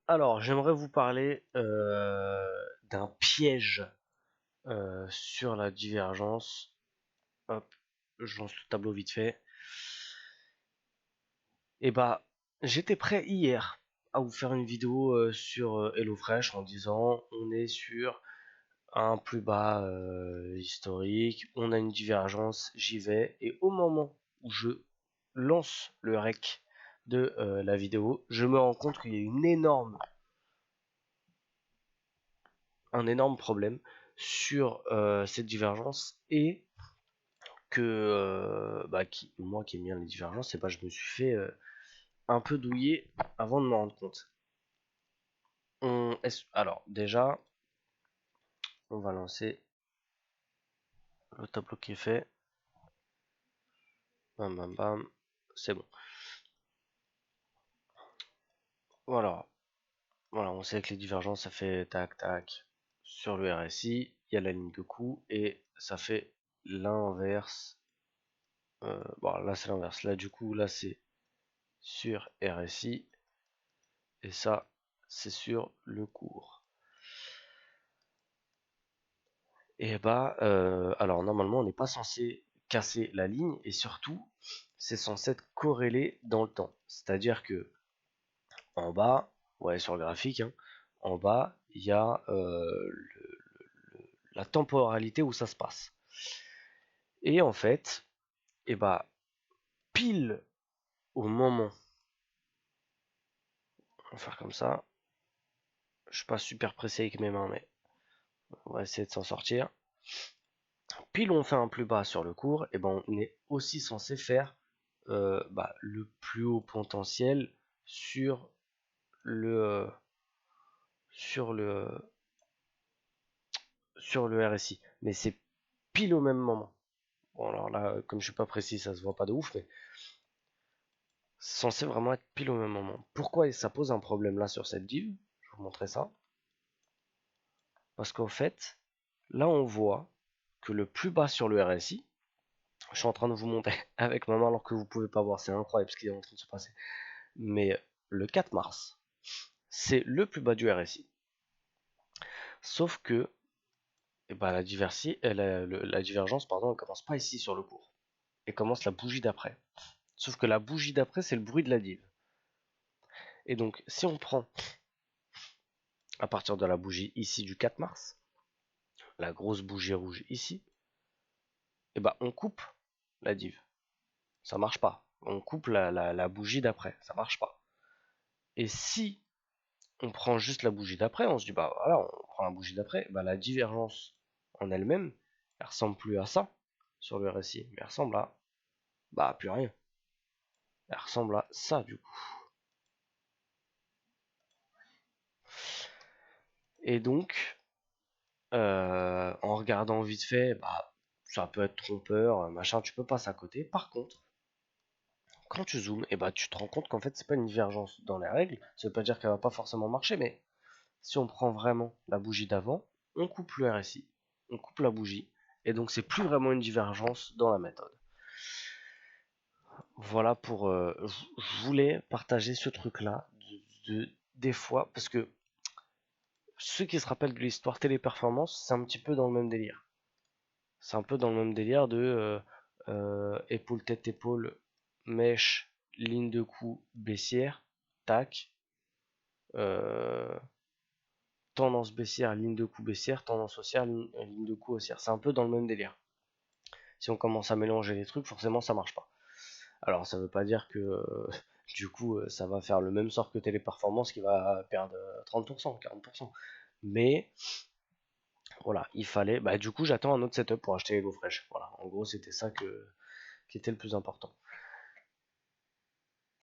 Alors, j'aimerais vous parler d'un piège sur la divergence. Hop, je lance le tableau vite fait. Et bah, j'étais prêt hier à vous faire une vidéo sur HelloFresh en disant on est sur un plus bas historique, on a une divergence, j'y vais. Et au moment où je lance le rec de la vidéo, je me rends compte qu'il y a un énorme problème sur cette divergence et que moi qui aime bien les divergences, et bah, je me suis fait un peu douiller avant de me rendre compte. Alors déjà, on va lancer le tableau qui est fait. Bam bam bam, c'est bon. Voilà, voilà, on sait que les divergences ça fait tac tac sur le RSI, il y a la ligne de coup et ça fait l'inverse. Bon là c'est l'inverse, là du coup là c'est sur RSI et ça c'est sur le cours. Et bah alors normalement on n'est pas censé casser la ligne et surtout c'est censé être corrélé dans le temps. C'est-à-dire que en bas, ouais sur le graphique, hein, en bas il y a la temporalité où ça se passe. Et en fait, et bah pile au moment, on va faire comme ça. Je suis pas super pressé avec mes mains, mais on va essayer de s'en sortir. Pile on fait un plus bas sur le cours, et ben on est aussi censé faire le plus haut potentiel sur le sur le sur le RSI. Mais c'est pile au même moment. Bon alors là, comme je suis pas précis, ça se voit pas de ouf, mais c'est censé vraiment être pile au même moment. Pourquoi ça pose un problème là sur cette div? Je vais vous montrer ça. Parce qu'en fait, là on voit que le plus bas sur le RSI, je suis en train de vous montrer avec ma main alors que vous pouvez pas voir, c'est incroyable ce qui est en train de se passer. Mais le 4 mars, c'est le plus bas du RSI. Sauf que la divergence, pardon, elle commence pas ici sur le cours. Elle commence la bougie d'après. Sauf que la bougie d'après, c'est le bruit de la div. Et donc, si on prend à partir de la bougie ici du 4 mars, la grosse bougie rouge ici, et bah on coupe la div. Ça marche pas. On coupe la bougie d'après. Ça marche pas. Et si on prend juste la bougie d'après, on se dit bah voilà, on prend la bougie d'après, bah la divergence en elle-même, elle ressemble plus à ça sur le RSI, mais elle ressemble à bah plus rien. Elle ressemble à ça du coup. Et donc, en regardant vite fait, bah ça peut être trompeur, machin, tu peux passer à côté. Par contre, quand tu zoomes, et bah tu te rends compte qu'en fait c'est pas une divergence dans les règles. Ça veut pas dire qu'elle va pas forcément marcher, mais si on prend vraiment la bougie d'avant, on coupe le RSI, on coupe la bougie, et donc c'est plus vraiment une divergence dans la méthode. Voilà pour... je voulais partager ce truc-là, des fois, parce que ceux qui se rappellent de l'histoire téléperformance, c'est un petit peu dans le même délire. C'est un peu dans le même délire de épaule, tête, épaule, mèche, ligne de cou, baissière, tac, euh, tendance baissière, ligne de cou baissière, tendance haussière, ligne de cou haussière. C'est un peu dans le même délire. Si on commence à mélanger les trucs, forcément ça marche pas. Alors ça veut pas dire que du coup ça va faire le même sort que Téléperformance qui va perdre 30%, 40%. Mais voilà, il fallait. Bah du coup j'attends un autre setup pour acheter HelloFresh. Voilà, en gros c'était ça qui était le plus important.